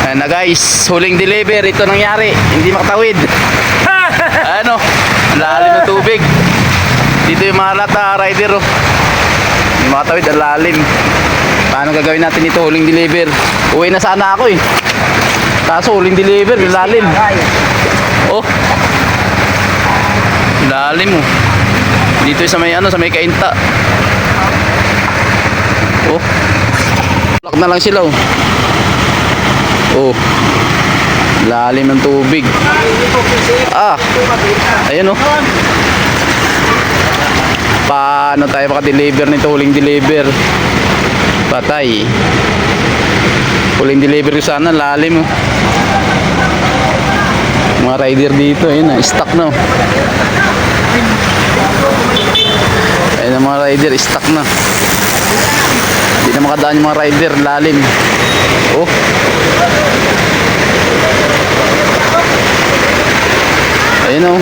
Ayan na guys, huling deliver. Ito nangyari, hindi makatawid. Ano, ang lalim ng tubig. Dito yung mga lata rider oh. Hindi makatawid, ang lalim. Paano gagawin natin ito, huling deliver? Uwi na sana ako eh. Kaso huling deliver, ang lalim. Oh, lalim oh. Dito sa may ano, sa may kainta. Oh, lock na lang sila oh. Oh, lalim ng tubig. Ah, ayun oh. Paano tayo maka-deliver nito, huling deliver? Patay. Huling deliver ko sana, lalim oh. Mga rider dito, ayun na, stuck na oh. Ayun na mga rider, stuck na. Hindi na makadaan yung mga rider, lalim. Oh. Ayun oh.